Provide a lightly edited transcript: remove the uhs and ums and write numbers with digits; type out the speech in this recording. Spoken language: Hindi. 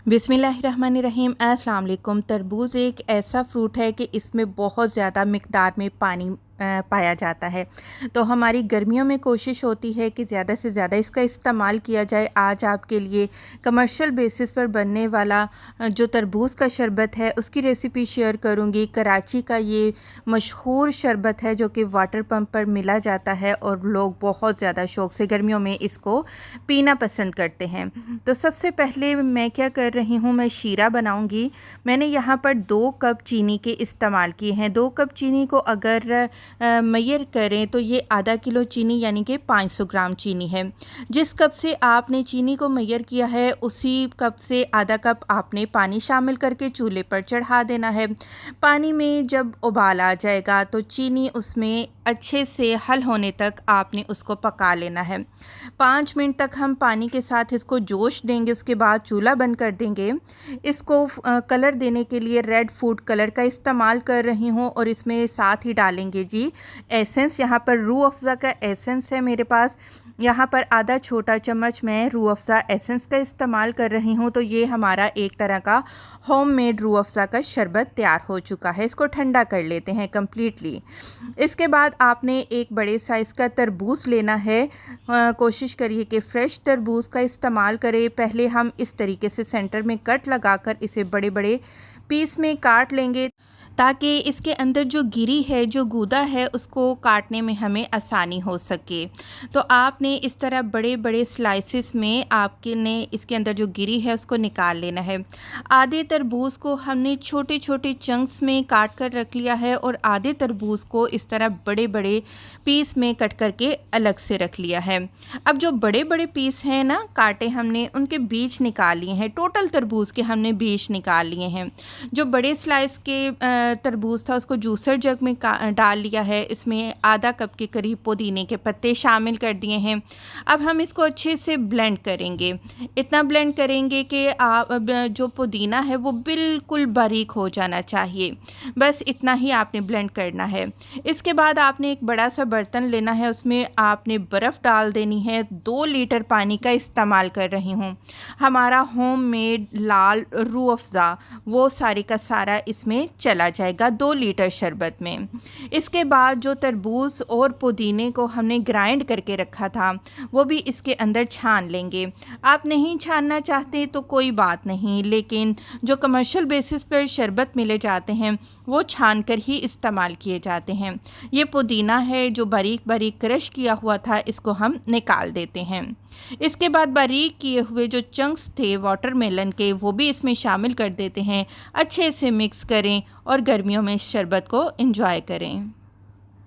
बिस्मिल्लाहिर्रहमानिर्रहीम। अस्सलाम वालेकुम। तरबूज़ एक ऐसा फ्रूट है कि इसमें बहुत ज़्यादा मिक़दार में पानी पाया जाता है। तो हमारी गर्मियों में कोशिश होती है कि ज़्यादा से ज़्यादा इसका इस्तेमाल किया जाए। आज आपके लिए कमर्शियल बेसिस पर बनने वाला जो तरबूज़ का शरबत है उसकी रेसिपी शेयर करूँगी। कराची का ये मशहूर शरबत है जो कि वाटर पंप पर मिला जाता है और लोग बहुत ज़्यादा शौक़ से गर्मियों में इसको पीना पसंद करते हैं। तो सबसे पहले मैं क्या कर रही हूँ, मैं शीरा बनाऊँगी। मैंने यहाँ पर 2 कप चीनी के इस्तेमाल किए हैं। 2 कप चीनी को अगर मेजर करें तो ये आधा किलो चीनी यानी कि 500 ग्राम चीनी है। जिस कप से आपने चीनी को मेजर किया है उसी कप से आधा कप आपने पानी शामिल करके चूल्हे पर चढ़ा देना है। पानी में जब उबाल आ जाएगा तो चीनी उसमें अच्छे से हल होने तक आपने उसको पका लेना है। 5 मिनट तक हम पानी के साथ इसको जोश देंगे, उसके बाद चूल्हा बंद कर देंगे। इसको कलर देने के लिए रेड फूड कलर का इस्तेमाल कर रही हूँ और इसमें साथ ही डालेंगे जी एसेंस। यहाँ पर रूह अफ़ज़ा का एसेंस है मेरे पास। यहाँ पर आधा छोटा चम्मच मैं रूह अफ़ज़ा एसेंस का इस्तेमाल कर रही हूँ। तो ये हमारा एक तरह का होममेड रूह अफ़ज़ा का शरबत तैयार हो चुका है। इसको ठंडा कर लेते हैं कम्प्लीटली। इसके बाद आपने एक बड़े साइज़ का तरबूज़ लेना है। कोशिश करिए कि फ़्रेश तरबूज़ का इस्तेमाल करें। पहले हम इस तरीके से सेंटर में कट लगाकर इसे बड़े बड़े पीस में काट लेंगे ताकि इसके अंदर जो गिरी है, जो गूदा है, उसको काटने में हमें आसानी हो सके। तो आपने इस तरह बड़े बड़े स्लाइसेस में आपने इसके अंदर जो गिरी है उसको निकाल लेना है। आधे तरबूज़ को हमने छोटे छोटे चंक्स में काट कर रख लिया है और आधे तरबूज़ को इस तरह बड़े बड़े पीस में कट करके अलग से रख लिया है। अब जो बड़े बड़े पीस हैं ना काटे हमने, उनके बीज निकाल लिए हैं। टोटल तरबूज़ के हमने बीज निकाल लिए हैं। जो बड़े स्लाइस के तरबूज था उसको जूसर जग में डाल लिया है। इसमें आधा कप के करीब पुदीने के पत्ते शामिल कर दिए हैं। अब हम इसको अच्छे से ब्लेंड करेंगे। इतना ब्लेंड करेंगे कि जो पुदीना है वो बिल्कुल बारीक हो जाना चाहिए। बस इतना ही आपने ब्लेंड करना है। इसके बाद आपने एक बड़ा सा बर्तन लेना है, उसमें आपने बर्फ़ डाल देनी है। 2 लीटर पानी का इस्तेमाल कर रही हूँ। हमारा होममेड लाल रूह अफ़ज़ा वो सारे का सारा इसमें चला जाएगा 2 लीटर शरबत में। इसके बाद जो तरबूज़ और पुदीने को हमने ग्राइंड करके रखा था वो भी इसके अंदर छान लेंगे। आप नहीं छानना चाहते तो कोई बात नहीं, लेकिन जो कमर्शियल बेसिस पर शरबत मिले जाते हैं वो छान कर ही इस्तेमाल किए जाते हैं। ये पुदीना है जो बारीक बारीक क्रश किया हुआ था, इसको हम निकाल देते हैं। इसके बाद बारीक किए हुए जो चंक्स थे वाटरमेलन के वो भी इसमें शामिल कर देते हैं। अच्छे से मिक्स करें और गर्मियों में शरबत को एंजॉय करें।